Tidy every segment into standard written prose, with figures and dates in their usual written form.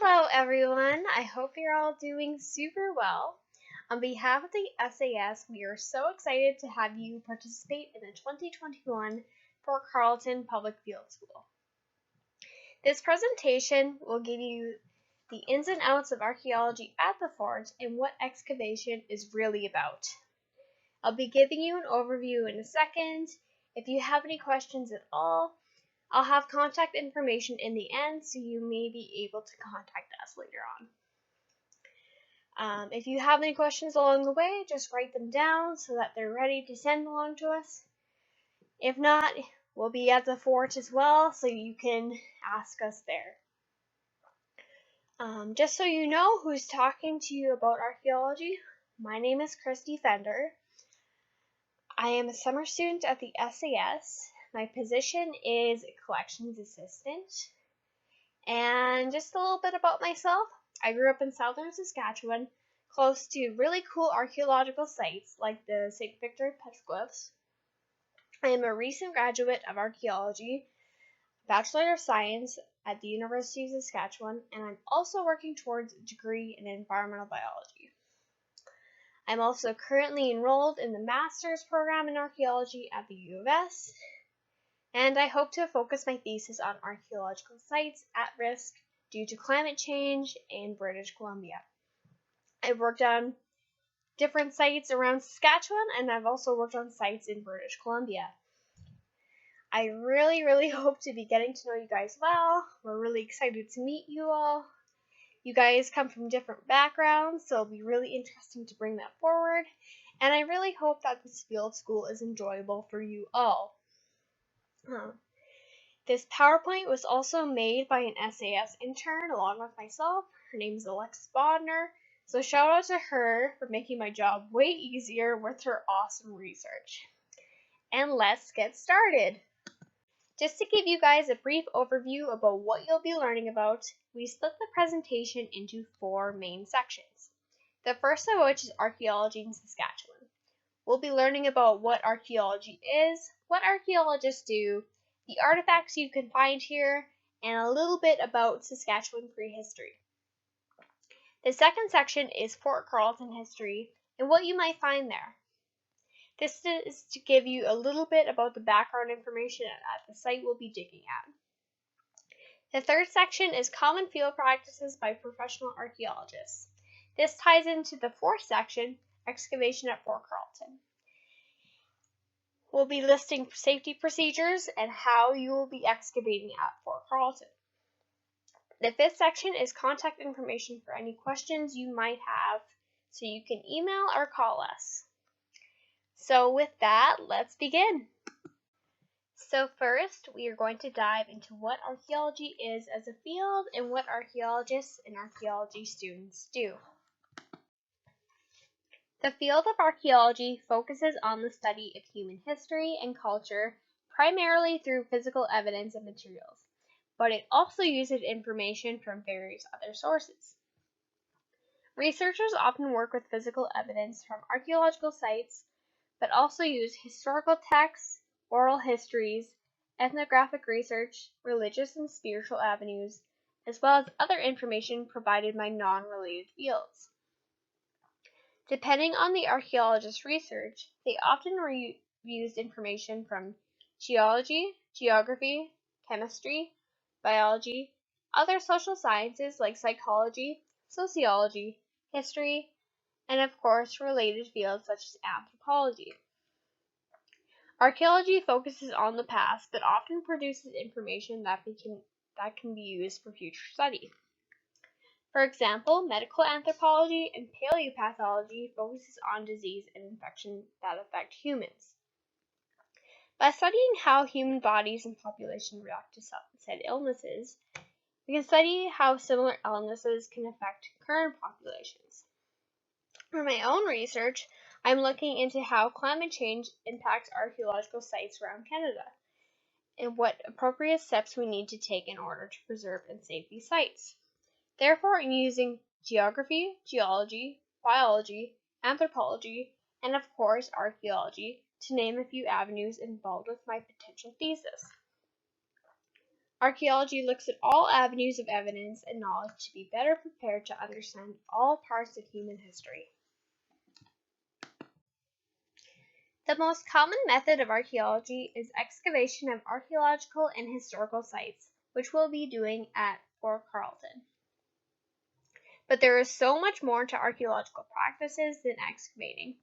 Hello everyone, I hope you're all doing super well. On behalf of the SAS, we are so excited to have you participate in the 2021 Fort Carlton Public Field School. This presentation will give you the ins and outs of archaeology at the fort and what excavation is really about. I'll be giving you an overview in a second. If you have any questions at all, I'll have contact information in the end, so you may be able to contact us later on. If you have any questions along the way, just write them down so that they're ready to send along to us. If not, we'll be at the fort as well, so you can ask us there. Just so you know who's talking to you about archaeology, my name is Christy Fender. I am a summer student at the SAS. My position is collections assistant. And just a little bit about myself. I grew up in southern Saskatchewan, close to really cool archaeological sites like the St. Victor petroglyphs. I am a recent graduate of Archaeology, Bachelor of Science at the University of Saskatchewan, and I'm also working towards a degree in environmental biology. I'm also currently enrolled in the master's program in archaeology at the U of S, and I hope to focus my thesis on archaeological sites at risk due to climate change in British Columbia. I've worked on different sites around Saskatchewan, and I've also worked on sites in British Columbia. I really hope to be getting to know you guys well. We're really excited to meet you all. You guys come from different backgrounds, so it'll be really interesting to bring that forward. And I really hope that this field school is enjoyable for you all. This PowerPoint was also made by an SAS intern along with myself. Her name is Alexis Bodner, so shout out to her for making my job way easier with her awesome research. And let's get started. Just to give you guys a brief overview about what you'll be learning about, we split the presentation into 4 main sections. The first of which is Archaeology in Saskatchewan. We'll be learning about what archaeology is, what archaeologists do, the artifacts you can find here, and a little bit about Saskatchewan prehistory. The second section is Fort Carlton history and what you might find there. This is to give you a little bit about the background information at the site we'll be digging at. The third section is common field practices by professional archaeologists. This ties into the fourth section, excavation at Fort Carlton. We'll be listing safety procedures and how you will be excavating at Fort Carlton. The fifth section is contact information for any questions you might have, so you can email or call us. So with that, let's begin. So first, we are going to dive into what archaeology is as a field and what archaeologists and archaeology students do. The field of archaeology focuses on the study of human history and culture primarily through physical evidence and materials, but it also uses information from various other sources. Researchers often work with physical evidence from archaeological sites, but also use historical texts, oral histories, ethnographic research, religious and spiritual avenues, as well as other information provided by non-related fields. Depending on the archaeologist's research, they often used information from geology, geography, chemistry, biology, other social sciences like psychology, sociology, history, and of course related fields such as anthropology. Archaeology focuses on the past, but often produces information that can be used for future study. For example, medical anthropology and paleopathology focuses on disease and infection that affect humans. By studying how human bodies and population react to said illnesses, we can study how similar illnesses can affect current populations. For my own research, I'm looking into how climate change impacts archaeological sites around Canada, and what appropriate steps we need to take in order to preserve and save these sites. Therefore, I'm using geography, geology, biology, anthropology, and of course archaeology to name a few avenues involved with my potential thesis. Archaeology looks at all avenues of evidence and knowledge to be better prepared to understand all parts of human history. The most common method of archaeology is excavation of archaeological and historical sites, which we'll be doing at Fort Carlton. But there is so much more to archaeological practices than excavating.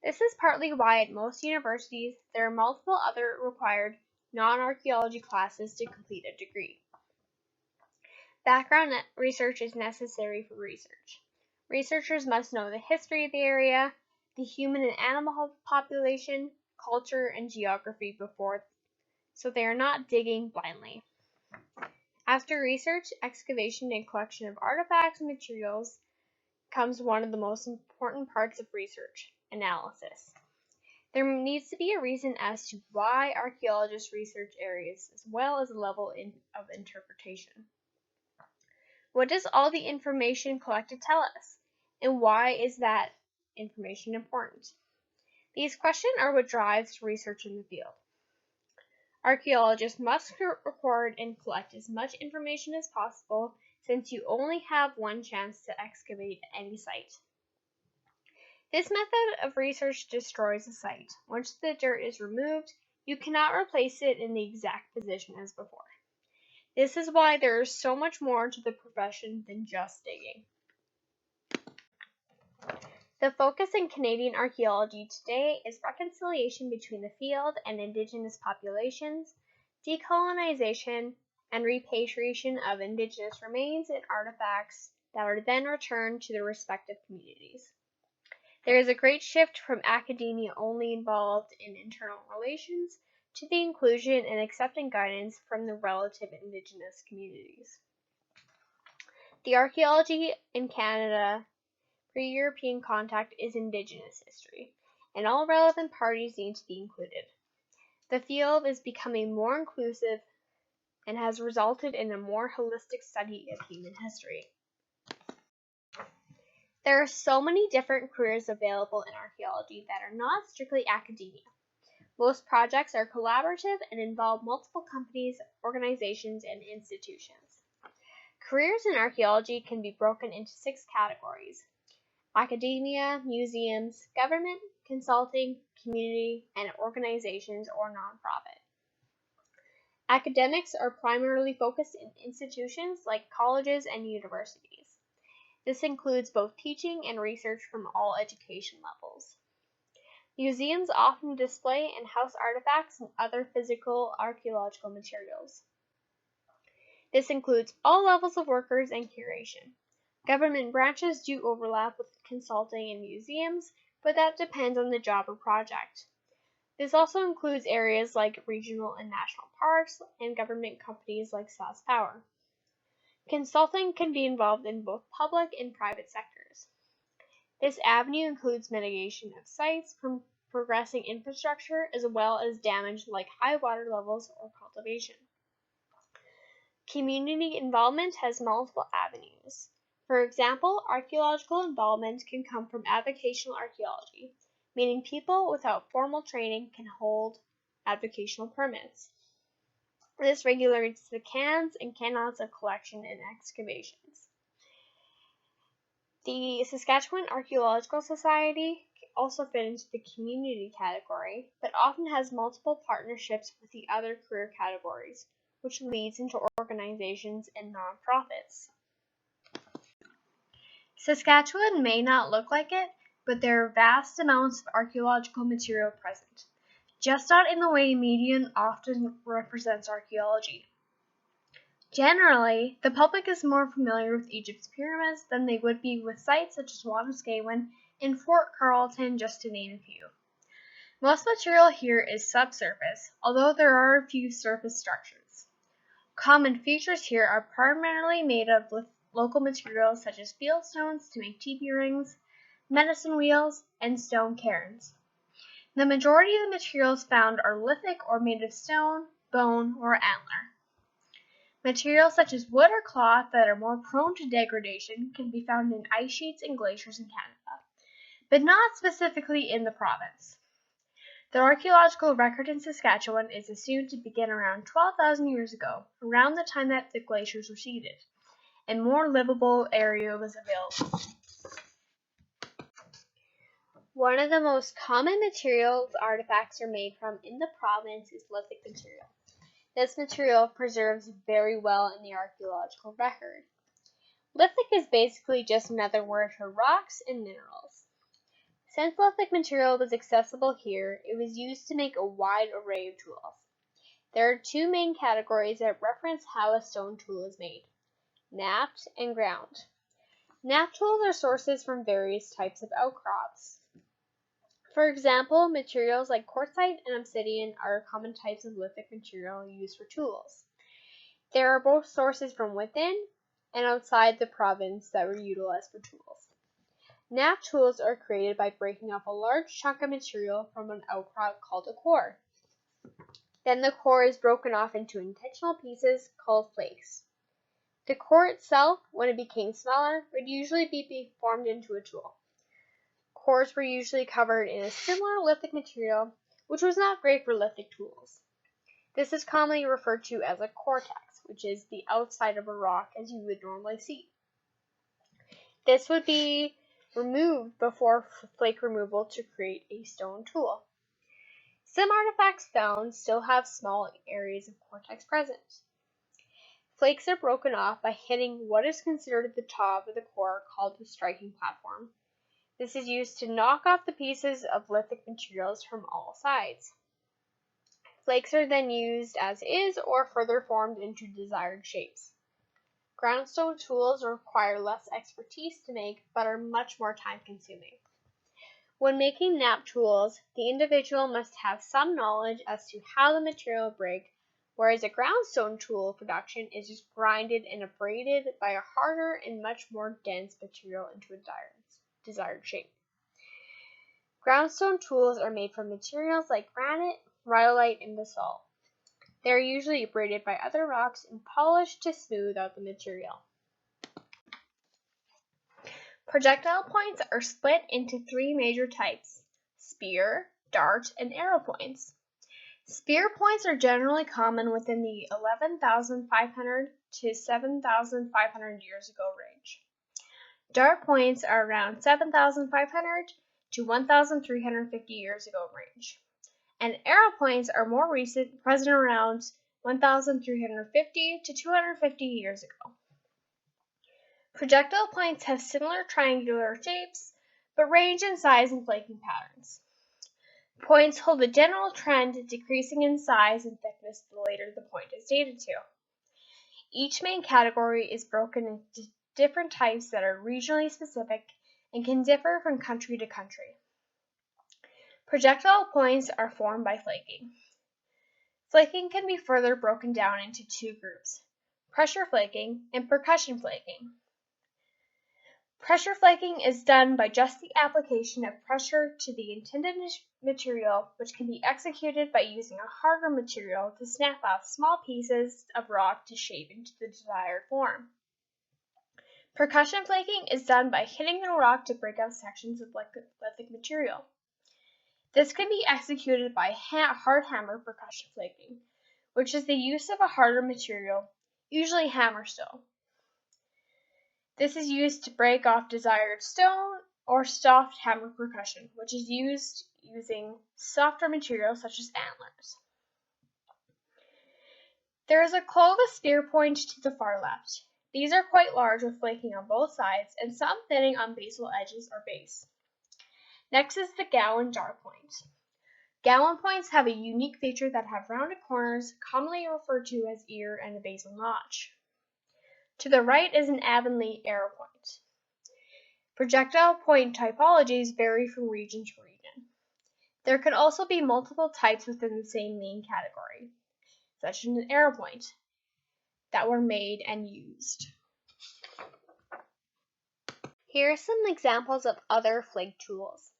This is partly why at most universities there are multiple other required non-archaeology classes to complete a degree. Background research is necessary for research. Researchers must know the history of the area, the human and animal population, culture, and geography so they are not digging blindly. After research, excavation, and collection of artifacts and materials comes one of the most important parts of research, analysis. There needs to be a reason as to why archaeologists research areas as well as a level of interpretation. What does all the information collected tell us? And why is that information important? These questions are what drives research in the field. Archaeologists must record and collect as much information as possible since you only have one chance to excavate any site. This method of research destroys a site. Once the dirt is removed, you cannot replace it in the exact position as before. This is why there is so much more to the profession than just digging. The focus in Canadian archaeology today is reconciliation between the field and Indigenous populations, decolonization, and repatriation of Indigenous remains and artifacts that are then returned to their respective communities. There is a great shift from academia only involved in internal relations to the inclusion and accepting guidance from the relative Indigenous communities. The archaeology in Canada pre-European contact is Indigenous history, and all relevant parties need to be included. The field is becoming more inclusive and has resulted in a more holistic study of human history. There are so many different careers available in archaeology that are not strictly academia. Most projects are collaborative and involve multiple companies, organizations, and institutions. Careers in archaeology can be broken into 6 categories: academia, museums, government, consulting, community, and organizations or nonprofit. Academics are primarily focused in institutions like colleges and universities. This includes both teaching and research from all education levels. Museums often display and house artifacts and other physical archaeological materials. This includes all levels of workers and curation. Government branches do overlap with consulting and museums, but that depends on the job or project. This also includes areas like regional and national parks and government companies like Saskatchewan. Consulting can be involved in both public and private sectors. This avenue includes mitigation of sites from progressing infrastructure as well as damage like high water levels or cultivation. Community involvement has multiple avenues. For example, archaeological involvement can come from avocational archaeology, meaning people without formal training can hold avocational permits. This regulates the cans and cannots of collection and excavations. The Saskatchewan Archaeological Society also fit into the community category, but often has multiple partnerships with the other career categories, which leads into organizations and nonprofits. Saskatchewan may not look like it, but there are vast amounts of archaeological material present, just not in the way media often represents archaeology. Generally, the public is more familiar with Egypt's pyramids than they would be with sites such as Saskatchewan and Fort Carlton, just to name a few. Most material here is subsurface, although there are a few surface structures. Common features here are primarily made of local materials such as field stones to make teepee rings, medicine wheels, and stone cairns. The majority of the materials found are lithic or made of stone, bone, or antler. Materials such as wood or cloth that are more prone to degradation can be found in ice sheets and glaciers in Canada, but not specifically in the province. The archaeological record in Saskatchewan is assumed to begin around 12,000 years ago, around the time that the glaciers receded, and more livable area was available. One of the most common materials artifacts are made from in the province is lithic material. This material preserves very well in the archaeological record. Lithic is basically just another word for rocks and minerals. Since lithic material was accessible here, it was used to make a wide array of tools. There are two main categories that reference how a stone tool is made: knapped and ground. Knapped tools are sources from various types of outcrops. For example, materials like quartzite and obsidian are common types of lithic material used for tools. There are both sources from within and outside the province that were utilized for tools. Knapped tools are created by breaking off a large chunk of material from an outcrop called a core. Then the core is broken off into intentional pieces called flakes. The core itself, when it became smaller, would usually be formed into a tool. Cores were usually covered in a similar lithic material, which was not great for lithic tools. This is commonly referred to as a cortex, which is the outside of a rock as you would normally see. This would be removed before flake removal to create a stone tool. Some artifacts found still have small areas of cortex present. Flakes are broken off by hitting what is considered the top of the core, called the striking platform. This is used to knock off the pieces of lithic materials from all sides. Flakes are then used as is or further formed into desired shapes. Groundstone tools require less expertise to make, but are much more time-consuming. When making knapped tools, the individual must have some knowledge as to how the material breaks, whereas a groundstone tool production is just grinded and abraded by a harder and much more dense material into a desired shape. Groundstone tools are made from materials like granite, rhyolite, and basalt. They are usually abraded by other rocks and polished to smooth out the material. Projectile points are split into three major types: spear, dart, and arrow points. Spear points are generally common within the 11,500 to 7,500 years ago range. Dart points are around 7,500 to 1,350 years ago range. And arrow points are more recent, present around 1,350 to 250 years ago. Projectile points have similar triangular shapes, but range in size and flaking patterns. Points hold a general trend, decreasing in size and thickness the later the point is dated to. Each main category is broken into different types that are regionally specific and can differ from country to country. Projectile points are formed by flaking. Flaking can be further broken down into two groups: pressure flaking and percussion flaking. Pressure flaking is done by just the application of pressure to the intended material, which can be executed by using a harder material to snap off small pieces of rock to shape into the desired form. Percussion flaking is done by hitting the rock to break out sections of lithic material. This can be executed by hard hammer percussion flaking, which is the use of a harder material, usually hammerstone. This is used to break off desired stone, or soft hammer percussion, which is used using softer materials such as antlers. There is a Clovis spear point to the far left. These are quite large with flaking on both sides and some thinning on basal edges or base. Next is the gowan dart point. Gowan points have a unique feature that have rounded corners, commonly referred to as ear and a basal notch. To the right is an Avonlea arrow point. Projectile point typologies vary from region to region. There can also be multiple types within the same main category, such as an arrow point, that were made and used. Here are some examples of other flake tools.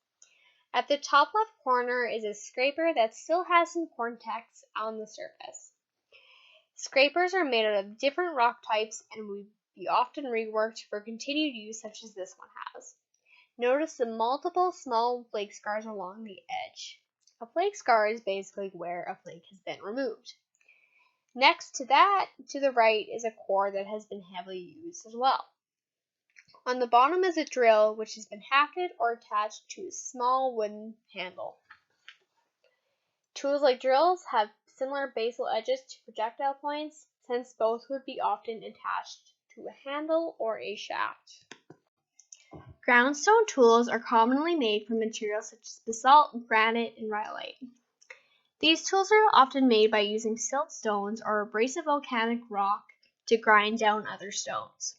At the top left corner is a scraper that still has some cortex on the surface. Scrapers are made out of different rock types and will be often reworked for continued use, such as this one has. Notice the multiple small flake scars along the edge. A flake scar is basically where a flake has been removed. Next to that, to the right, is a core that has been heavily used as well. On the bottom is a drill which has been hafted or attached to a small wooden handle. Tools like drills have similar basal edges to projectile points, since both would be often attached to a handle or a shaft. Groundstone tools are commonly made from materials such as basalt, granite, and rhyolite. These tools are often made by using silt stones or abrasive volcanic rock to grind down other stones.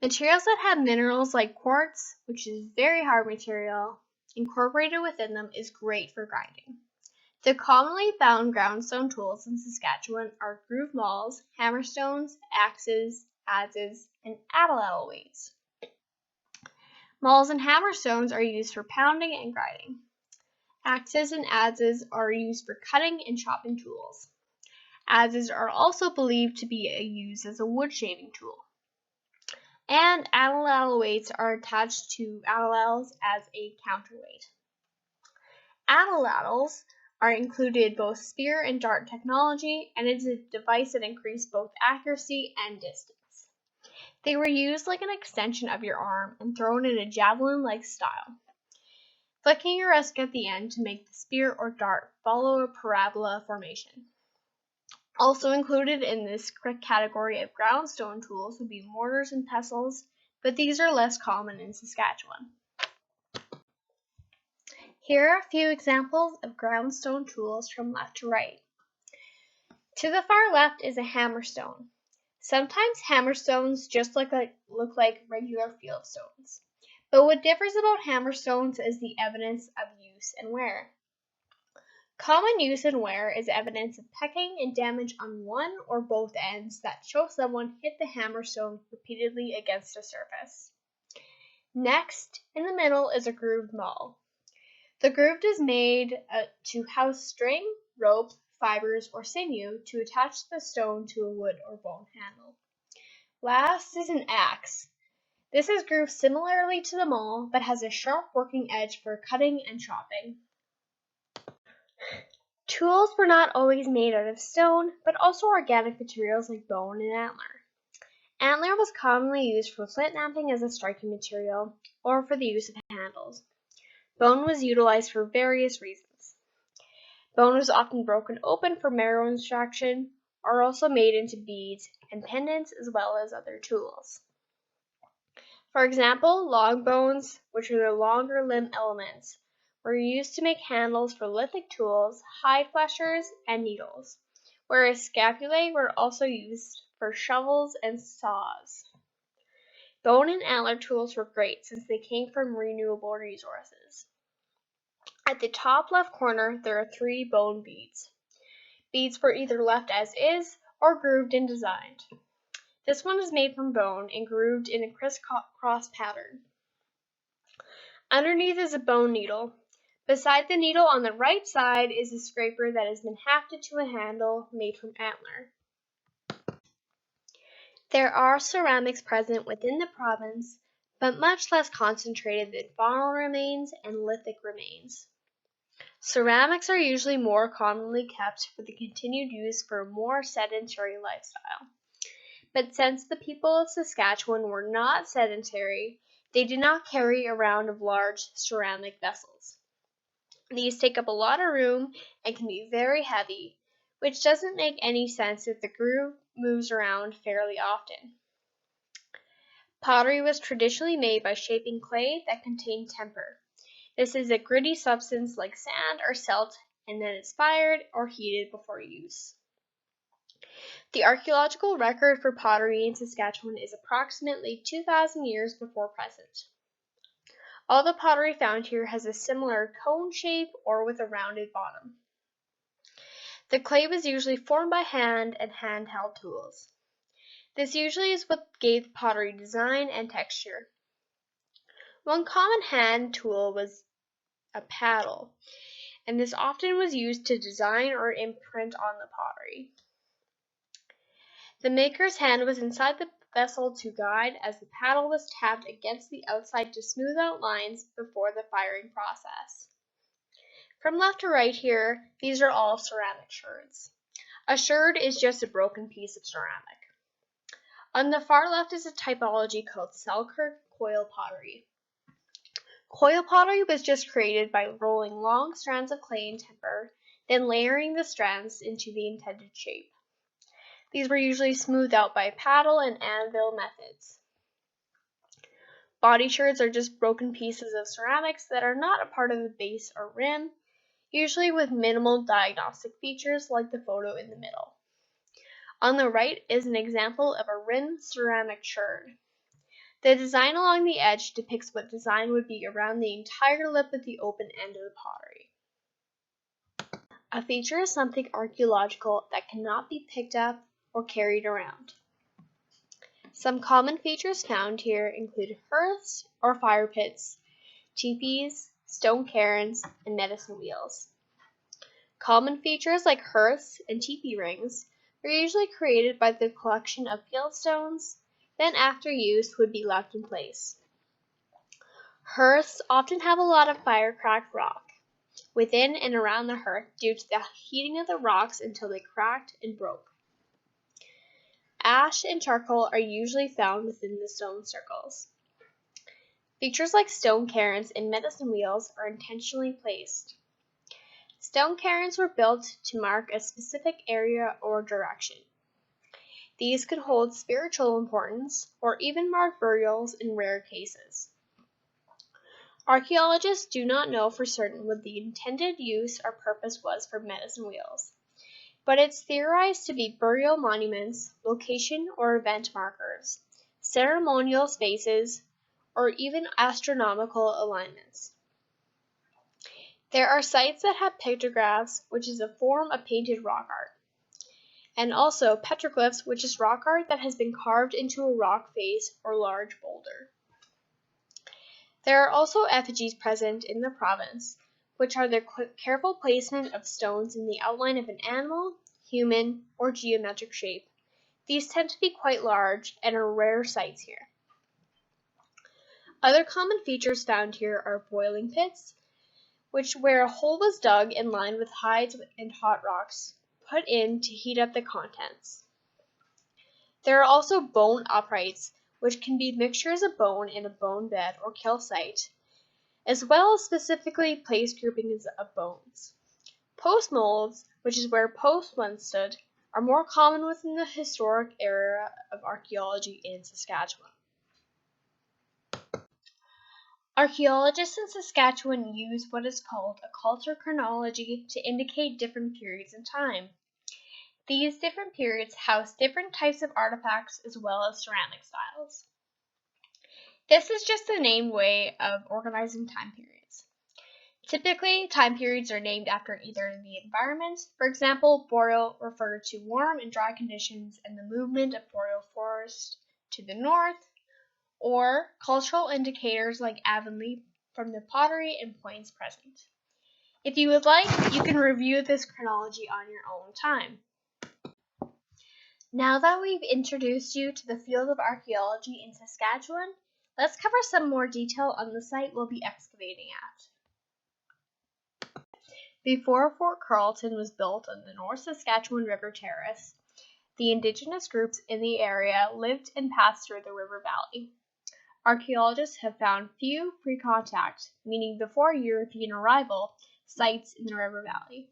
Materials that have minerals like quartz, which is a very hard material, incorporated within them is great for grinding. The commonly found groundstone tools in Saskatchewan are groove mauls, hammerstones, axes, adzes, and atlatl weights. Mauls and hammerstones are used for pounding and grinding. Axes and adzes are used for cutting and chopping tools. Adzes are also believed to be used as a wood shaving tool. And atlatl weights are attached to atlatls as a counterweight. Atlatls are included both spear and dart technology, and it's a device that increased both accuracy and distance. They were used like an extension of your arm and thrown in a javelin-like style, flicking your wrist at the end to make the spear or dart follow a parabola formation. Also included in this category of groundstone tools would be mortars and pestles, but these are less common in Saskatchewan. Here are a few examples of groundstone tools from left to right. To the far left is a hammerstone. Sometimes hammerstones just look like regular field stones. But what differs about hammerstones is the evidence of use and wear. Common use and wear is evidence of pecking and damage on one or both ends that show someone hit the hammerstone repeatedly against a surface. Next, in the middle is a grooved maul. The groove is made to house string, rope, fibers, or sinew to attach the stone to a wood or bone handle. Last is an axe. This is grooved similarly to the maul, but has a sharp working edge for cutting and chopping. Tools were not always made out of stone, but also organic materials like bone and antler. Antler was commonly used for flint knapping as a striking material, or for the use of handles. Bone was utilized for various reasons. Bone was often broken open for marrow extraction, or also made into beads and pendants as well as other tools. For example, long bones, which are the longer limb elements, were used to make handles for lithic tools, hide fleshers, and needles, whereas scapulae were also used for shovels and saws. Bone and antler tools were great since they came from renewable resources. At the top left corner, there are 3 bone beads. Beads were either left as is or grooved and designed. This one is made from bone and grooved in a crisscross pattern. Underneath is a bone needle. Beside the needle on the right side is a scraper that has been hafted to a handle made from antler. There are ceramics present within the province, but much less concentrated than faunal remains and lithic remains. Ceramics are usually more commonly kept for the continued use for a more sedentary lifestyle. But since the people of Saskatchewan were not sedentary, they did not carry around large ceramic vessels. These take up a lot of room and can be very heavy, which doesn't make any sense if the groove moves around fairly often. Pottery was traditionally made by shaping clay that contained temper. This is a gritty substance like sand or silt, and then it's fired or heated before use. The archaeological record for pottery in Saskatchewan is approximately 2,000 years before present. All the pottery found here has a similar cone shape or with a rounded bottom. The clay was usually formed by hand and handheld tools. This usually is what gave pottery design and texture. One common hand tool was a paddle, and this often was used to design or imprint on the pottery. The maker's hand was inside the vessel to guide as the paddle was tapped against the outside to smooth out lines before the firing process. From left to right here, these are all ceramic sherds. A sherd is just a broken piece of ceramic. On the far left is a typology called Selkirk coil pottery. Coil pottery was just created by rolling long strands of clay and timber, then layering the strands into the intended shape. These were usually smoothed out by paddle and anvil methods. Body sherds are just broken pieces of ceramics that are not a part of the base or rim, usually with minimal diagnostic features like the photo in the middle. On the right is an example of a rimmed ceramic sherd. The design along the edge depicts what design would be around the entire lip of the open end of the pottery. A feature is something archaeological that cannot be picked up or carried around. Some common features found here include hearths or fire pits, teepees, stone cairns, and medicine wheels. Common features like hearths and teepee rings are usually created by the collection of fieldstones, then after use would be left in place. Hearths often have a lot of fire-cracked rock within and around the hearth due to the heating of the rocks until they cracked and broke. Ash and charcoal are usually found within the stone circles. Features like stone cairns and medicine wheels are intentionally placed. Stone cairns were built to mark a specific area or direction. These could hold spiritual importance or even mark burials in rare cases. Archaeologists do not know for certain what the intended use or purpose was for medicine wheels, but it's theorized to be burial monuments, location or event markers, ceremonial spaces, or even astronomical alignments. There are sites that have pictographs, which is a form of painted rock art, and also petroglyphs, which is rock art that has been carved into a rock face or large boulder. There are also effigies present in the province, which are the careful placement of stones in the outline of an animal, human, or geometric shape. These tend to be quite large and are rare sights here. Other common features found here are boiling pits, where a hole was dug and lined with hides and hot rocks put in to heat up the contents. There are also bone uprights, which can be mixtures of bone in a bone bed or calcite, as well as specifically placed groupings of bones. Post molds, which is where posts once stood, are more common within the historic era of archaeology in Saskatchewan. Archaeologists in Saskatchewan use what is called a culture chronology to indicate different periods in time. These different periods house different types of artifacts as well as ceramic styles. This is just a named way of organizing time periods. Typically, time periods are named after either the environment, for example, boreal referred to warm and dry conditions and the movement of boreal forest to the north, or cultural indicators like Avonlea from the pottery and points present. If you would like, you can review this chronology on your own time. Now that we've introduced you to the field of archaeology in Saskatchewan, let's cover some more detail on the site we'll be excavating at. Before Fort Carlton was built on the North Saskatchewan River Terrace, the Indigenous groups in the area lived and passed through the river valley. Archaeologists have found few pre-contact, meaning before European arrival, sites in the river valley.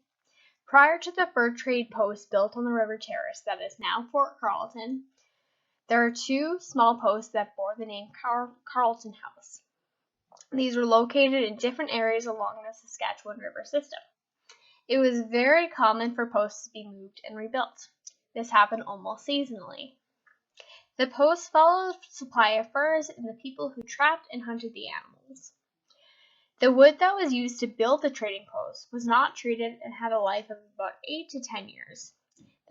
Prior to the fur trade post built on the river terrace that is now Fort Carlton, there are two small posts that bore the name Carlton House. These were located in different areas along the Saskatchewan River system. It was very common for posts to be moved and rebuilt. This happened almost seasonally. The posts followed the supply of furs and the people who trapped and hunted the animals. The wood that was used to build the trading post was not treated and had a life of about 8 to 10 years.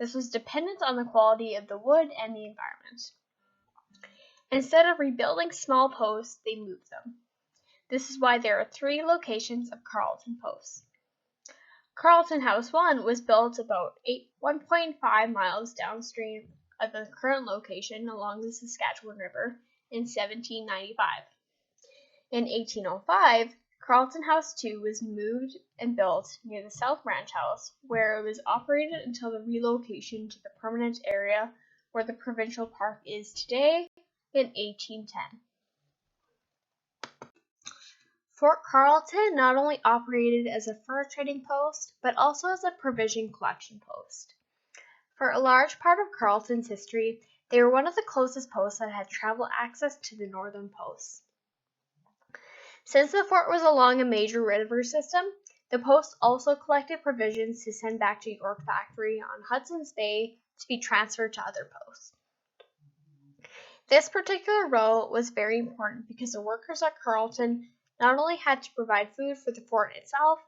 This was dependent on the quality of the wood and the environment. Instead of rebuilding small posts, they moved them. This is why there are 3 locations of Carlton posts. Carlton House 1 was built about 1.5 miles downstream of the current location along the Saskatchewan River in 1795. In 1805, Carlton House 2 was moved and built near the South Ranch House, where it was operated until the relocation to the permanent area where the provincial park is today in 1810. Fort Carlton not only operated as a fur trading post, but also as a provision collection post. For a large part of Carlton's history, they were one of the closest posts that had travel access to the northern posts. Since the fort was along a major river system, the post also collected provisions to send back to York Factory on Hudson's Bay to be transferred to other posts. This particular role was very important because the workers at Carlton not only had to provide food for the fort itself,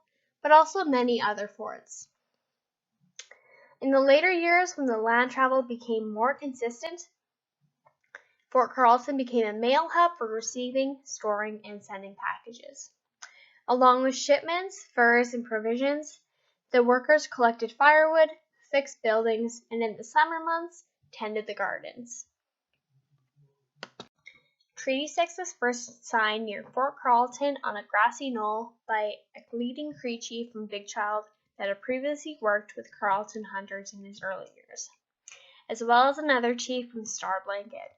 but also many other forts. In the later years, when the land travel became more consistent, Fort Carlton became a mail hub for receiving, storing, and sending packages. Along with shipments, furs, and provisions, the workers collected firewood, fixed buildings, and in the summer months, tended the gardens. Treaty 6 was first signed near Fort Carlton on a grassy knoll by a leading Cree chief from Big Child that had previously worked with Carlton hunters in his early years, as well as another chief from Star Blanket.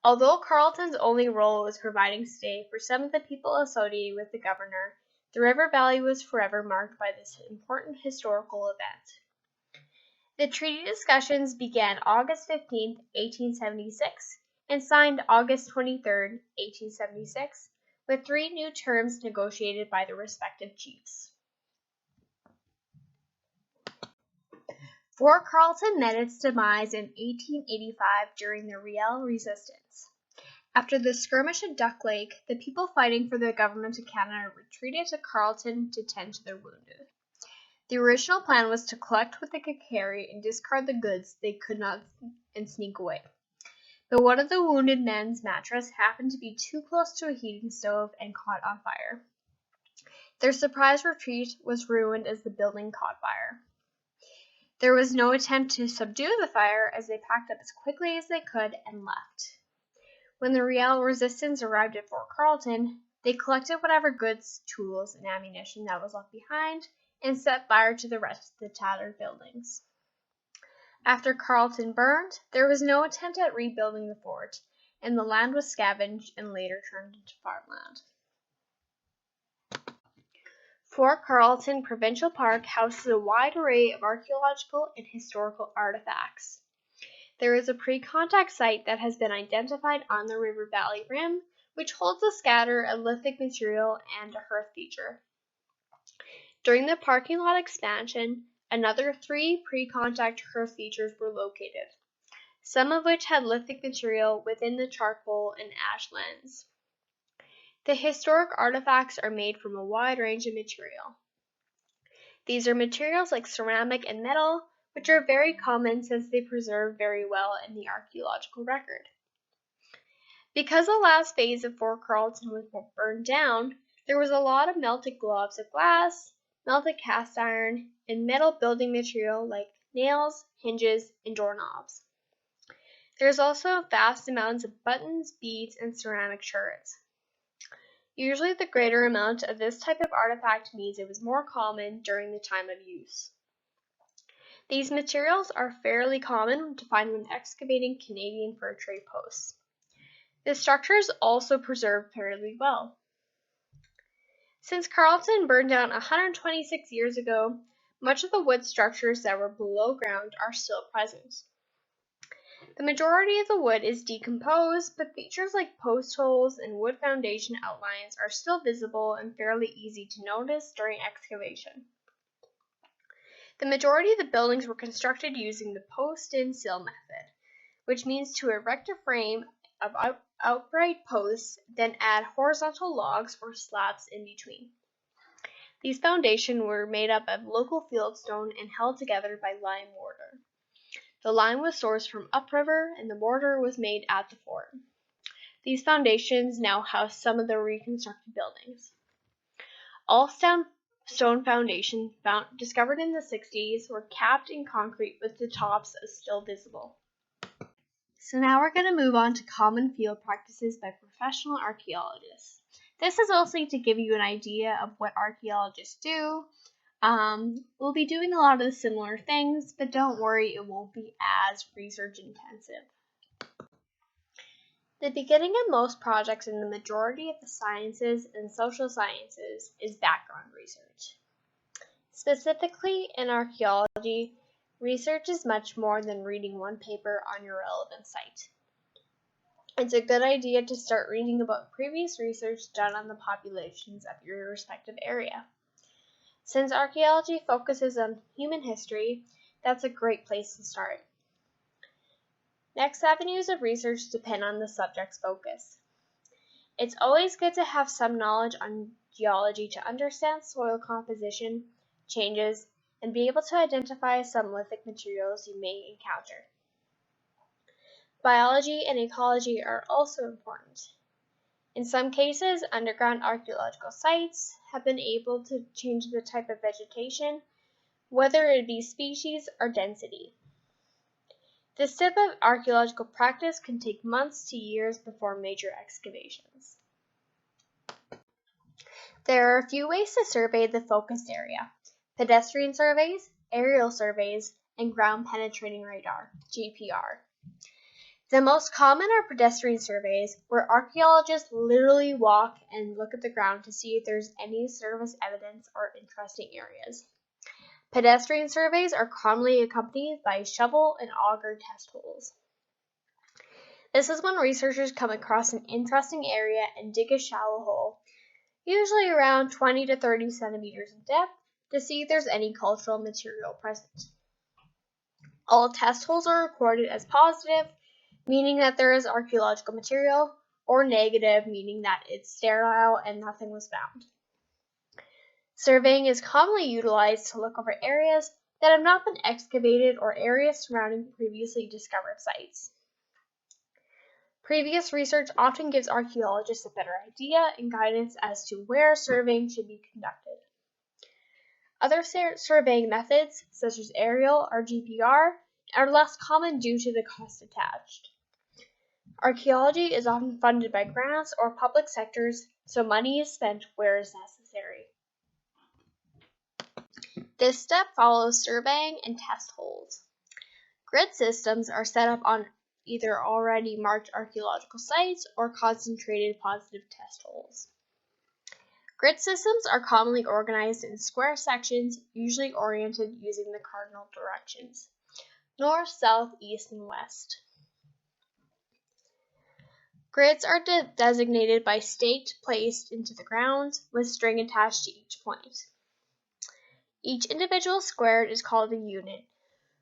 Although Carlton's only role was providing stay for some of the people associated with the governor, the river valley was forever marked by this important historical event. The treaty discussions began August 15, 1876, and signed August 23, 1876, with 3 new terms negotiated by the respective chiefs. Fort Carlton met its demise in 1885 during the Riel Resistance. After the skirmish at Duck Lake, the people fighting for the government of Canada retreated to Carlton to tend to their wounded. The original plan was to collect what they could carry and discard the goods they could not and sneak away. But one of the wounded men's mattress happened to be too close to a heating stove and caught on fire. Their surprise retreat was ruined as the building caught fire. There was no attempt to subdue the fire as they packed up as quickly as they could and left. When the Riel Resistance arrived at Fort Carlton, they collected whatever goods, tools, and ammunition that was left behind and set fire to the rest of the tattered buildings. After Carlton burned, there was no attempt at rebuilding the fort, and the land was scavenged and later turned into farmland. Fort Carlton Provincial Park houses a wide array of archaeological and historical artifacts. There is a pre-contact site that has been identified on the river valley rim, which holds a scatter of lithic material and a hearth feature. During the parking lot expansion, another 3 pre-contact hearth features were located, some of which had lithic material within the charcoal and ash lens. The historic artifacts are made from a wide range of material. These are materials like ceramic and metal, which are very common since they preserve very well in the archaeological record. Because the last phase of Fort Carlton was burned down, there was a lot of melted globs of glass, melted cast iron, and metal building material like nails, hinges, and doorknobs. There's also vast amounts of buttons, beads, and ceramic shards. Usually the greater amount of this type of artifact means it was more common during the time of use. These materials are fairly common to find when excavating Canadian fur trade posts. The structures also preserved fairly well. Since Carlton burned down 126 years ago, much of the wood structures that were below ground are still present. The majority of the wood is decomposed, but features like post holes and wood foundation outlines are still visible and fairly easy to notice during excavation. The majority of the buildings were constructed using the post-in sill method, which means to erect a frame of outright posts, then add horizontal logs or slabs in between. These foundations were made up of local fieldstone and held together by lime mortar. The lime was sourced from upriver, and the mortar was made at the fort. These foundations now house some of the reconstructed buildings. All stone foundations discovered in the 60s were capped in concrete with the tops still visible. So now we're going to move on to common field practices by professional archaeologists. This is mostly to give you an idea of what archaeologists do. We'll be doing a lot of the similar things, but don't worry, it won't be as research intensive. The beginning of most projects in the majority of the sciences and social sciences is background research. Specifically in archaeology, research is much more than reading one paper on your relevant site. It's a good idea to start reading about previous research done on the populations of your respective area. Since archaeology focuses on human history, that's a great place to start. Next avenues of research depend on the subject's focus. It's always good to have some knowledge on geology to understand soil composition, changes, and be able to identify some lithic materials you may encounter. Biology and ecology are also important. In some cases, underground archaeological sites have been able to change the type of vegetation, whether it be species or density. This type of archaeological practice can take months to years before major excavations. There are a few ways to survey the focused area: pedestrian surveys, aerial surveys, and ground penetrating radar, GPR. The most common are pedestrian surveys, where archaeologists literally walk and look at the ground to see if there's any surface evidence or interesting areas. Pedestrian surveys are commonly accompanied by shovel and auger test holes. This is when researchers come across an interesting area and dig a shallow hole, usually around 20 to 30 centimeters in depth, to see if there's any cultural material present. All test holes are recorded as positive, meaning that there is archaeological material, or negative, meaning that it's sterile and nothing was found. Surveying is commonly utilized to look over areas that have not been excavated or areas surrounding previously discovered sites. Previous research often gives archaeologists a better idea and guidance as to where surveying should be conducted. Other surveying methods, such as aerial or GPR, are less common due to the cost attached. Archaeology is often funded by grants or public sectors, so money is spent where is necessary. This step follows surveying and test holes. Grid systems are set up on either already marked archaeological sites or concentrated positive test holes. Grid systems are commonly organized in square sections, usually oriented using the cardinal directions: north, south, east, and west. Grids are designated by stake placed into the ground with string attached to each point. Each individual square is called a unit,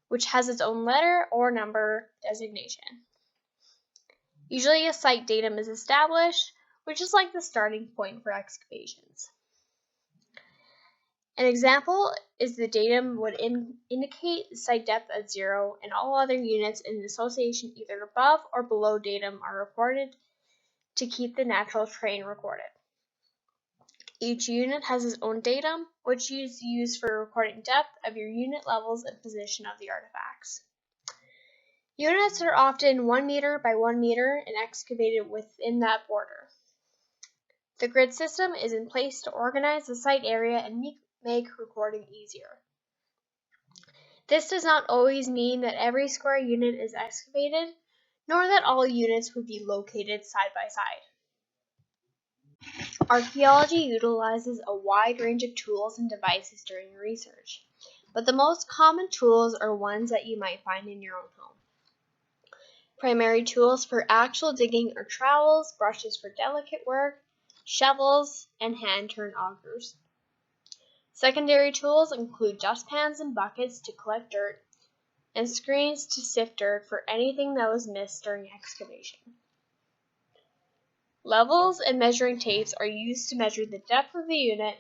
which has its own letter or number designation. Usually a site datum is established, which is like the starting point for excavations. An example is the datum would indicate site depth at 0, and all other units in association either above or below datum are reported to keep the natural terrain recorded. Each unit has its own datum, which is used for recording depth of your unit levels and position of the artifacts. Units are often 1 meter by 1 meter and excavated within that border. The grid system is in place to organize the site area and make recording easier. This does not always mean that every square unit is excavated, nor that all units would be located side by side. Archaeology utilizes a wide range of tools and devices during research, but the most common tools are ones that you might find in your own home. Primary tools for actual digging are trowels, brushes for delicate work, shovels, and hand-turned augers. Secondary tools include dustpans and buckets to collect dirt, and screens to sift dirt for anything that was missed during excavation. Levels and measuring tapes are used to measure the depth of the unit,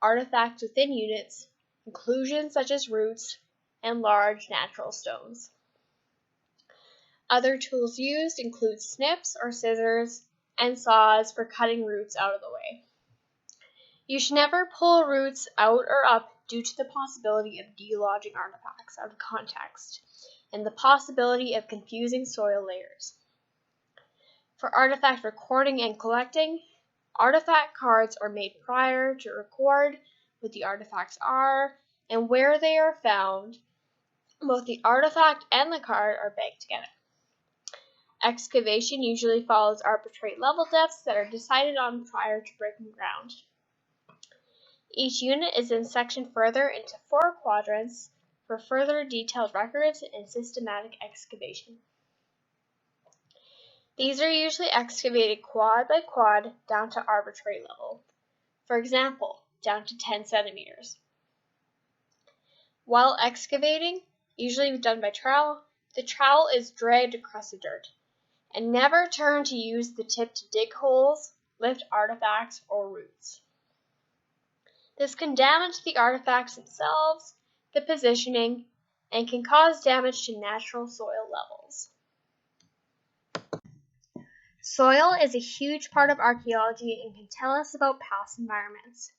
artifacts within units, inclusions such as roots, and large natural stones. Other tools used include snips or scissors and saws for cutting roots out of the way. You should never pull roots out or up due to the possibility of delodging artifacts out of context and the possibility of confusing soil layers. For artifact recording and collecting, Artifact cards are made prior to record what the artifacts are and where they are found. Both the artifact and the card are bagged together. Excavation usually follows arbitrary level depths that are decided on prior to breaking ground. Each unit is then sectioned further into 4 quadrants for further detailed records and systematic excavation. These are usually excavated quad by quad down to arbitrary level. For example, down to 10 centimeters. While excavating, usually done by trowel, the trowel is dragged across the dirt, and never turn to use the tip to dig holes, lift artifacts, or roots. This can damage the artifacts themselves, the positioning, and can cause damage to natural soil levels. Soil is a huge part of archaeology and can tell us about past environments.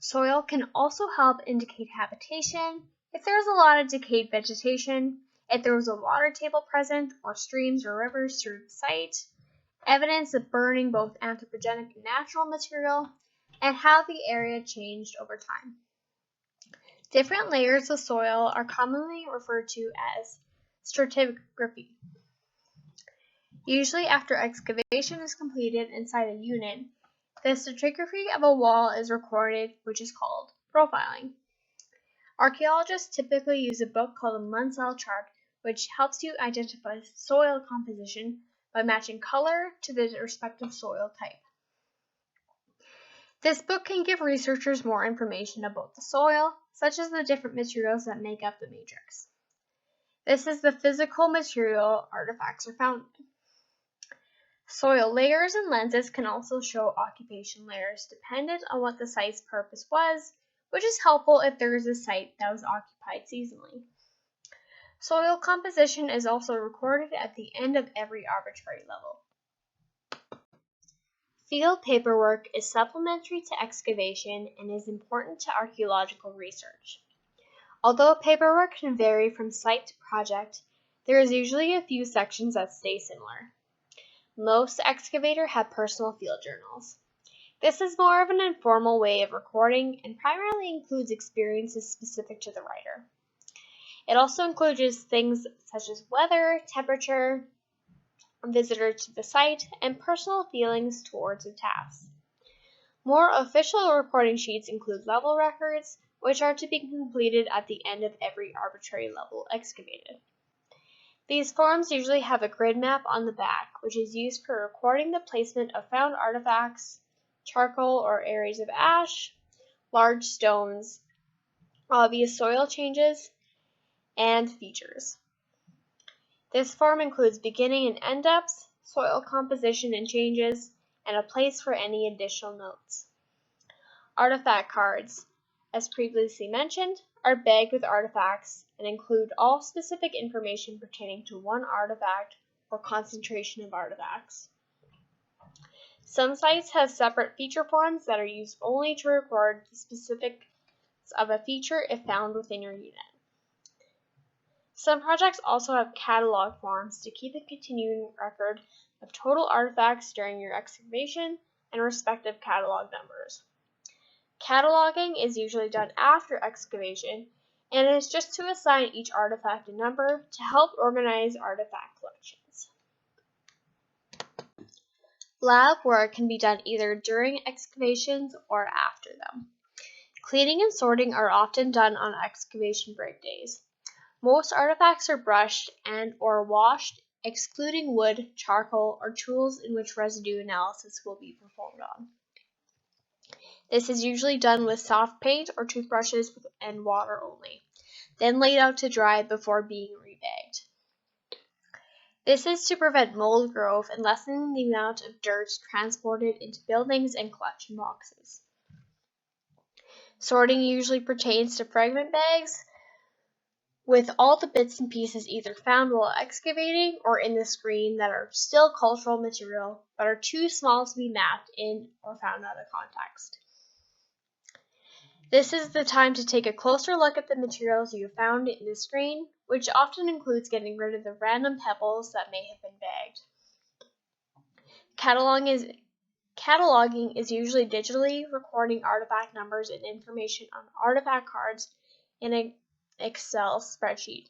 Soil can also help indicate habitation, if there is a lot of decayed vegetation, if there was a water table present, or streams or rivers through the site, evidence of burning both anthropogenic and natural material, and how the area changed over time. Different layers of soil are commonly referred to as stratigraphy. Usually after excavation is completed inside a unit, the stratigraphy of a wall is recorded, which is called profiling. Archaeologists typically use a book called a Munsell chart, which helps you identify soil composition by matching color to the respective soil type. This book can give researchers more information about the soil, such as the different materials that make up the matrix. This is the physical material artifacts are found in. Soil layers and lenses can also show occupation layers dependent on what the site's purpose was, which is helpful if there is a site that was occupied seasonally. Soil composition is also recorded at the end of every arbitrary level. Field paperwork is supplementary to excavation and is important to archaeological research. Although paperwork can vary from site to project, there is usually a few sections that stay similar. Most excavators have personal field journals. This is more of an informal way of recording and primarily includes experiences specific to the writer. It also includes things such as weather, temperature, visitor to the site, and personal feelings towards a task. More official reporting sheets include level records, which are to be completed at the end of every arbitrary level excavated. These forms usually have a grid map on the back, which is used for recording the placement of found artifacts, charcoal or areas of ash, large stones, obvious soil changes, and features. This form includes beginning and end depths, soil composition and changes, and a place for any additional notes. Artifact cards, as previously mentioned, are bagged with artifacts and include all specific information pertaining to one artifact or concentration of artifacts. Some sites have separate feature forms that are used only to record the specifics of a feature if found within your unit. Some projects also have catalog forms to keep a continuing record of total artifacts during your excavation and respective catalog numbers. Cataloging is usually done after excavation and is just to assign each artifact a number to help organize artifact collections. Lab work can be done either during excavations or after them. Cleaning and sorting are often done on excavation break days. Most artifacts are brushed and or washed, excluding wood, charcoal, or tools in which residue analysis will be performed on. This is usually done with soft paint or toothbrushes and water only, then laid out to dry before being rebagged. This is to prevent mold growth and lessen the amount of dirt transported into buildings and collection boxes. Sorting usually pertains to fragment bags, with all the bits and pieces either found while excavating or in the screen that are still cultural material but are too small to be mapped in or found out of context. This is the time to take a closer look at the materials you found in the screen, which often includes getting rid of the random pebbles that may have been bagged. Cataloging is usually digitally recording artifact numbers and information on artifact cards in an Excel spreadsheet.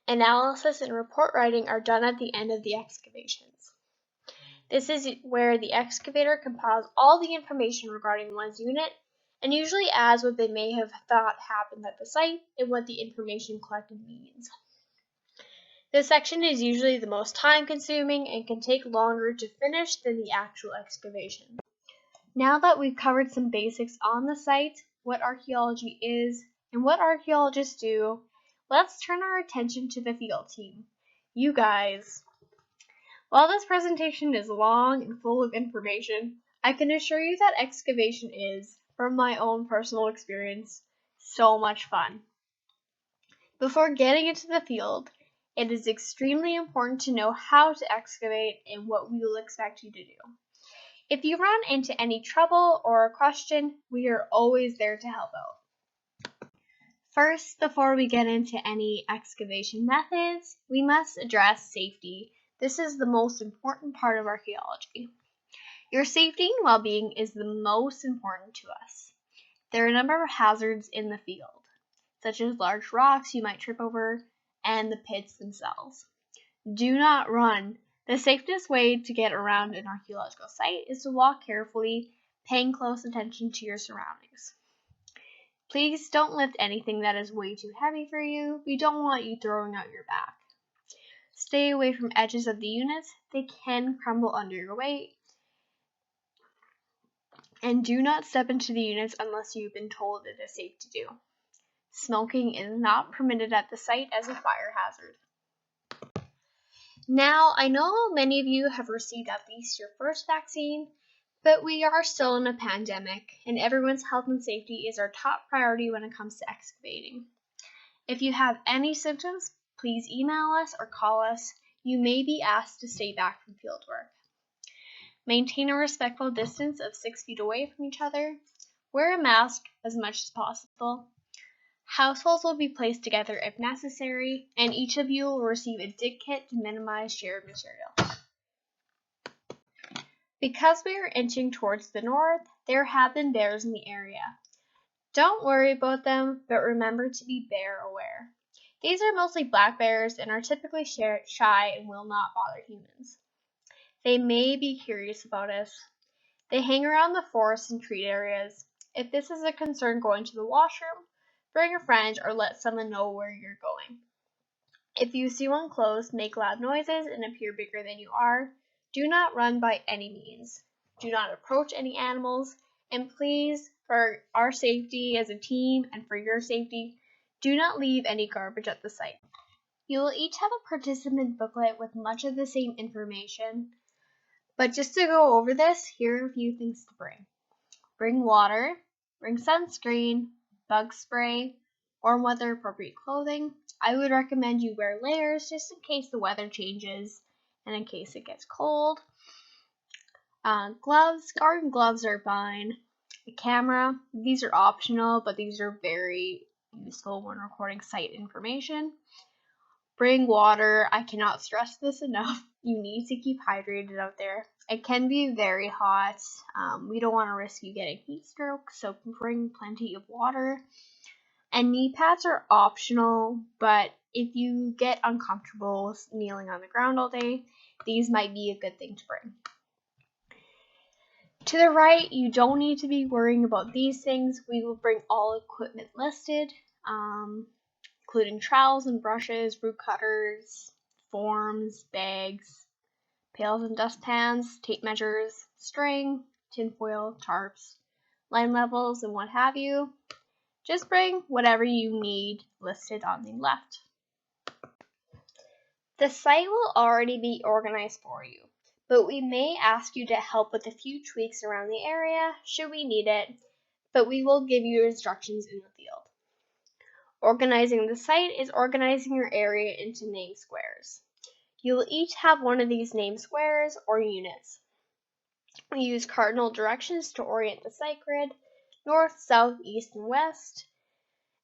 Analysis and report writing are done at the end of the excavations. This is where the excavator compiles all the information regarding one's unit and usually adds what they may have thought happened at the site and what the information collected means. This section is usually the most time-consuming and can take longer to finish than the actual excavation. Now that we've covered some basics on the site, what archaeology is, and what archaeologists do, let's turn our attention to the field team. You guys. While this presentation is long and full of information, I can assure you that excavation is, from my own personal experience, so much fun. Before getting into the field, it is extremely important to know how to excavate and what we will expect you to do. If you run into any trouble or a question, we are always there to help out. First, before we get into any excavation methods, we must address safety. This is the most important part of archaeology. Your safety and well-being is the most important to us. There are a number of hazards in the field, such as large rocks you might trip over and the pits themselves. Do not run. The safest way to get around an archaeological site is to walk carefully, paying close attention to your surroundings. Please don't lift anything that is way too heavy for you. We don't want you throwing out your back. Stay away from edges of the units. They can crumble under your weight. And do not step into the units unless you've been told it is safe to do. Smoking is not permitted at the site as a fire hazard. Now, I know many of you have received at least your first vaccine, but we are still in a pandemic, and everyone's health and safety is our top priority when it comes to excavating. If you have any symptoms, please email us or call us. You may be asked to stay back from fieldwork. Maintain a respectful distance of 6 feet away from each other. Wear a mask as much as possible. Households will be placed together if necessary, and each of you will receive a dig kit to minimize shared material. Because we are inching towards the north, there have been bears in the area. Don't worry about them, but remember to be bear aware. These are mostly black bears and are typically shy and will not bother humans. They may be curious about us. They hang around the forest and tree areas. If this is a concern going to the washroom, bring a friend or let someone know where you're going. If you see one close, make loud noises and appear bigger than you are. Do not run by any means. Do not approach any animals. And please, for our safety as a team and for your safety, do not leave any garbage at the site. You will each have a participant booklet with much of the same information. But just to go over this, here are a few things to bring. Bring water, bring sunscreen, bug spray, warm weather appropriate clothing. I would recommend you wear layers just in case the weather changes and in case it gets cold. Gloves, garden gloves are fine. A camera, these are optional, but these are very useful when recording site information. Bring water. I cannot stress this enough. You need to keep hydrated out there. It can be very hot. We don't want to risk you getting heat stroke, so bring plenty of water. And knee pads are optional, but if you get uncomfortable kneeling on the ground all day, these might be a good thing to bring. To the right, you don't need to be worrying about these things. We will bring all equipment listed, including trowels and brushes, root cutters, forms, bags, pails and dustpans, tape measures, string, tinfoil, tarps, line levels, and what have you. Just bring whatever you need listed on the left. The site will already be organized for you, but we may ask you to help with a few tweaks around the area should we need it, but we will give you instructions in the field. Organizing the site is organizing your area into name squares. You will each have one of these name squares or units. We use cardinal directions to orient the site grid, north, south, east, and west,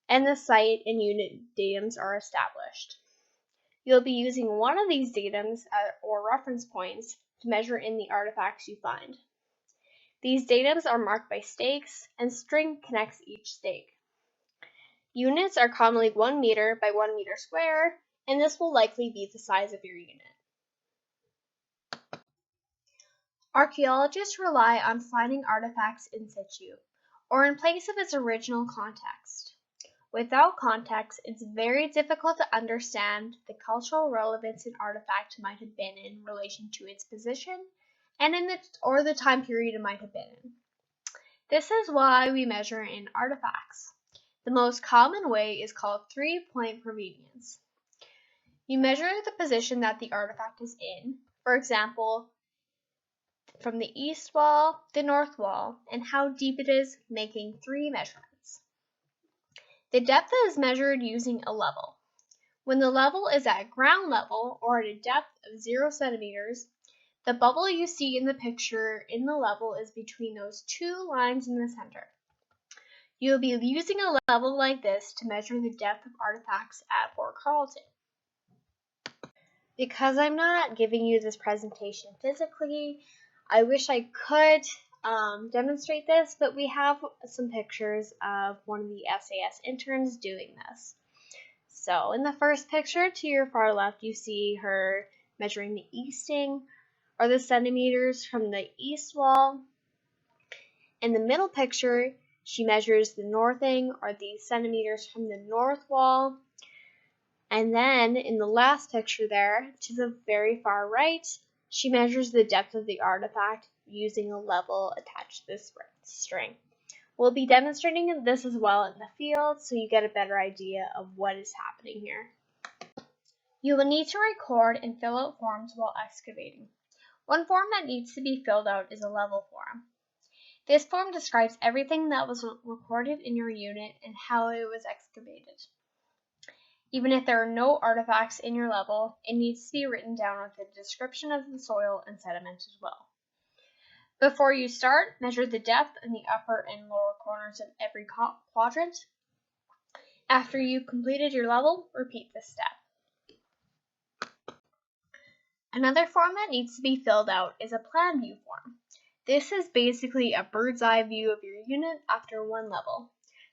and the site and unit datums are established. You'll be using one of these datums or reference points to measure in the artifacts you find. These datums are marked by stakes, and string connects each stake. Units are commonly 1 meter by 1 meter square, and this will likely be the size of your unit. Archaeologists rely on finding artifacts in situ, or in place of its original context. Without context, it's very difficult to understand the cultural relevance an artifact might have been in relation to its position and or the time period it might have been in. This is why we measure in artifacts. The most common way is called 3-point provenience. You measure the position that the artifact is in, for example, from the east wall, the north wall, and how deep it is, making 3 measurements. The depth is measured using a level. When the level is at ground level or at a depth of 0 centimeters, the bubble you see in the picture in the level is between those 2 lines in the center. You'll be using a level like this to measure the depth of artifacts at Fort Carlton. Because I'm not giving you this presentation physically, I wish I could demonstrate this, but we have some pictures of one of the SAS interns doing this. So in the first picture to your far left, you see her measuring the easting, or the centimeters from the east wall. In the middle picture, she measures the northing, or the centimeters from the north wall. And then in the last picture there, to the very far right, she measures the depth of the artifact using a level attached to this string. We'll be demonstrating this as well in the field so you get a better idea of what is happening here. You will need to record and fill out forms while excavating. One form that needs to be filled out is a level form. This form describes everything that was recorded in your unit and how it was excavated. Even if there are no artifacts in your level, it needs to be written down with a description of the soil and sediment as well. Before you start, measure the depth in the upper and lower corners of every quadrant. After you've completed your level, repeat this step. Another form that needs to be filled out is a plan view form. This is basically a bird's eye view of your unit after one level.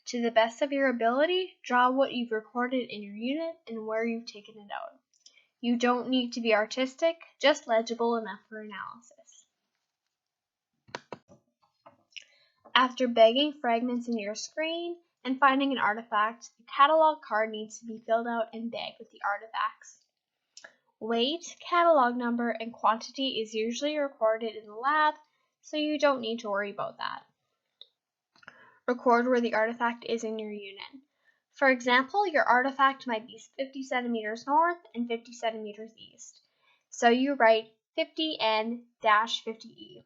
To the best of your ability, draw what you've recorded in your unit and where you've taken it out. You don't need to be artistic, just legible enough for analysis. After bagging fragments in your screen and finding an artifact, the catalog card needs to be filled out and bagged with the artifacts. Weight, catalog number, and quantity is usually recorded in the lab, so you don't need to worry about that. Record where the artifact is in your unit. For example, your artifact might be 50 centimeters north and 50 centimeters east. So you write 50N-50E.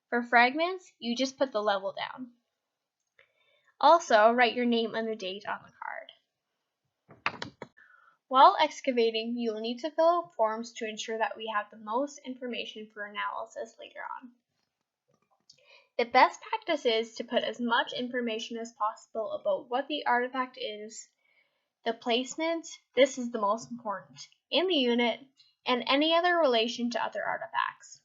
For fragments, you just put the level down. Also, write your name and the date on the card. While excavating, you will need to fill out forms to ensure that we have the most information for analysis later on. The best practice is to put as much information as possible about what the artifact is, the placement, this is the most important, in the unit, and any other relation to other artifacts.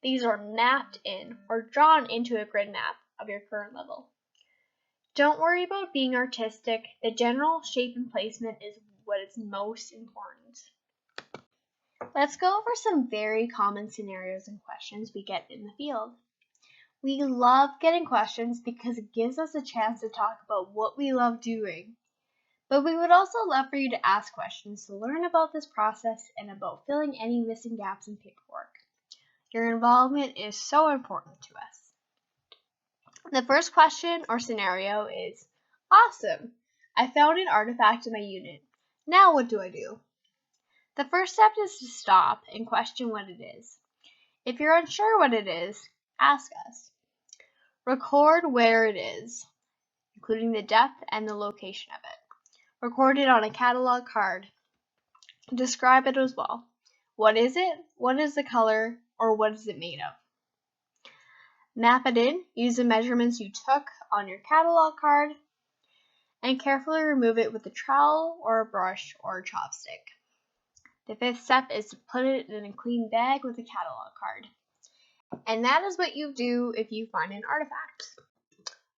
These are mapped in or drawn into a grid map of your current level. Don't worry about being artistic, the general shape and placement is what is most important. Let's go over some very common scenarios and questions we get in the field. We love getting questions because it gives us a chance to talk about what we love doing. But we would also love for you to ask questions to learn about this process and about filling any missing gaps in paperwork. Your involvement is so important to us. The first question or scenario is, awesome! I found an artifact in my unit. Now what do I do? The first step is to stop and question what it is. If you're unsure what it is, ask us. Record where it is, including the depth and the location of it. Record it on a catalog card. Describe it as well. What is it? What is the color? Or what is it made of? Map it in. Use the measurements you took on your catalog card. And carefully remove it with a trowel or a brush or a chopstick. The fifth step is to put it in a clean bag with a catalog card. And that is what you do if you find an artifact.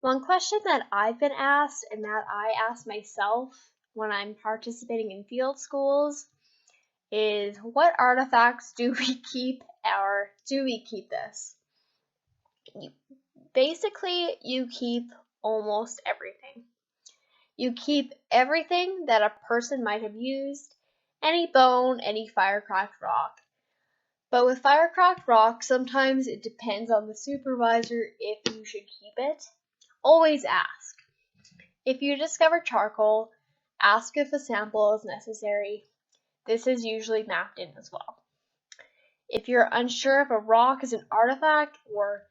One question that I've been asked and that I ask myself when I'm participating in field schools is, what artifacts do we keep, or do we keep this? Basically, you keep almost everything. You keep everything that a person might have used, any bone, any fire-cracked rock. But with fire-cracked rock, sometimes it depends on the supervisor if you should keep it. Always ask. If you discover charcoal, ask if a sample is necessary. This is usually mapped in as well. If you're unsure if a rock is an artifact or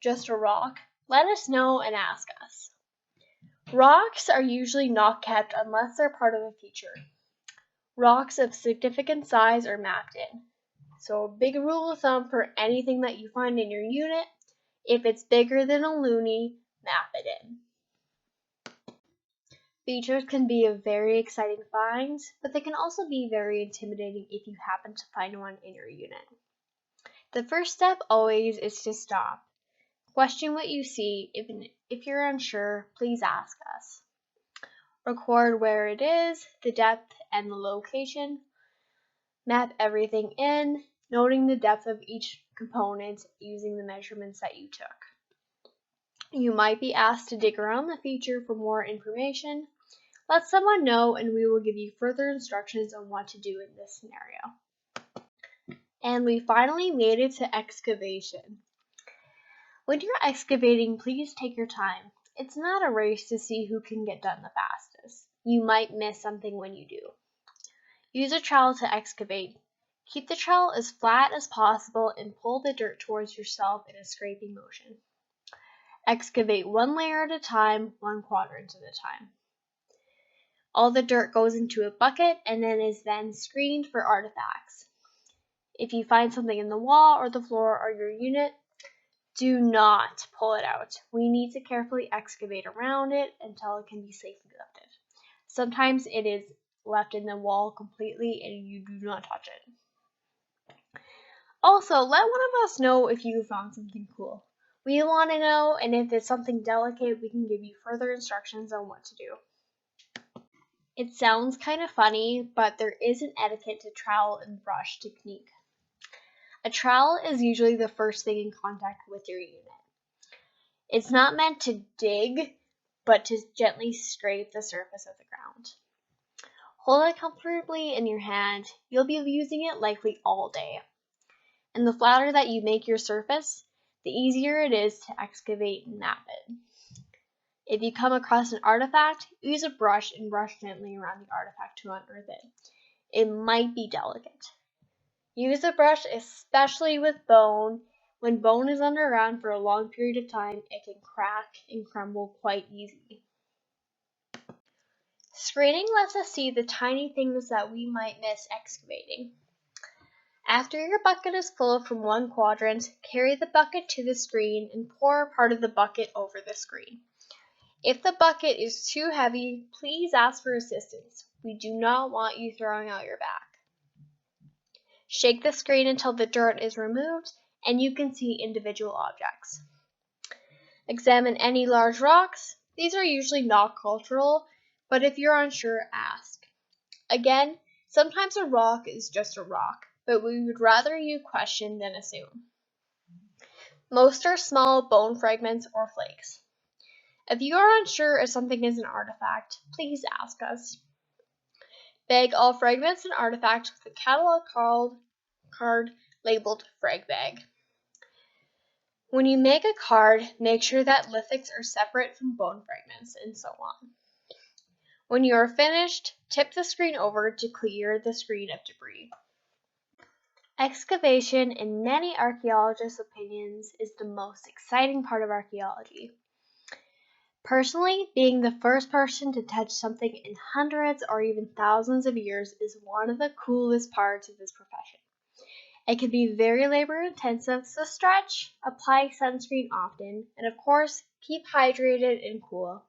just a rock, let us know and ask us. Rocks are usually not kept unless they're part of a feature. Rocks of significant size are mapped in. So a big rule of thumb for anything that you find in your unit, if it's bigger than a loonie, map it in. Features can be a very exciting find, but they can also be very intimidating if you happen to find one in your unit. The first step always is to stop. Question what you see. If you're unsure, please ask us. Record where it is, the depth, and the location. Map everything in, noting the depth of each component using the measurements that you took. You might be asked to dig around the feature for more information. Let someone know and we will give you further instructions on what to do in this scenario. And we finally made it to excavation. When you're excavating, please take your time. It's not a race to see who can get done the fastest. You might miss something when you do. Use a trowel to excavate. Keep the trowel as flat as possible and pull the dirt towards yourself in a scraping motion. Excavate one layer at a time, one quadrant at a time. All the dirt goes into a bucket and then is screened for artifacts. If you find something in the wall or the floor or your unit, do not pull it out. We need to carefully excavate around it until it can be safely lifted. Sometimes it is left in the wall completely and you do not touch it. Also, let one of us know if you found something cool. We want to know, and if it's something delicate, we can give you further instructions on what to do. It sounds kind of funny, but there is an etiquette to trowel and brush technique. A trowel is usually the first thing in contact with your unit. It's not meant to dig, but to gently scrape the surface of the ground. Hold it comfortably in your hand. You'll be using it likely all day. And the flatter that you make your surface, the easier it is to excavate and map it. If you come across an artifact, use a brush and brush gently around the artifact to unearth it. It might be delicate. Use a brush especially with bone. When bone is underground for a long period of time, it can crack and crumble quite easily. Screening lets us see the tiny things that we might miss excavating. After your bucket is full from one quadrant, carry the bucket to the screen and pour part of the bucket over the screen. If the bucket is too heavy, please ask for assistance. We do not want you throwing out your back. Shake the screen until the dirt is removed and you can see individual objects. Examine any large rocks. These are usually not cultural, but if you're unsure, ask. Again, sometimes a rock is just a rock, but we would rather you question than assume. Most are small bone fragments or flakes. If you are unsure if something is an artifact, please ask us. Bag all fragments and artifacts with a catalog card labeled frag bag. When you make a card, make sure that lithics are separate from bone fragments and so on. When you are finished, tip the screen over to clear the screen of debris. Excavation, in many archaeologists' opinions, is the most exciting part of archaeology. Personally, being the first person to touch something in hundreds or even thousands of years is one of the coolest parts of this profession. It can be very labor intensive, so stretch, apply sunscreen often, and of course, keep hydrated and cool.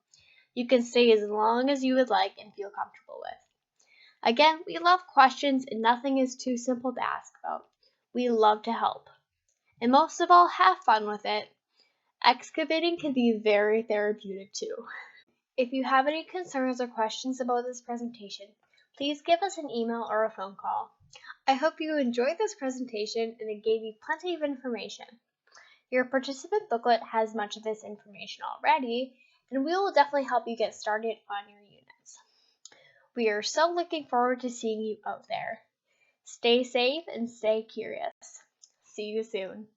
You can stay as long as you would like and feel comfortable with. Again, we love questions and nothing is too simple to ask about. We love to help. And most of all, have fun with it. Excavating can be very therapeutic too. If you have any concerns or questions about this presentation, please give us an email or a phone call. I hope you enjoyed this presentation and it gave you plenty of information. Your participant booklet has much of this information already, and we will definitely help you get started on your units. We are so looking forward to seeing you out there. Stay safe and stay curious. See you soon.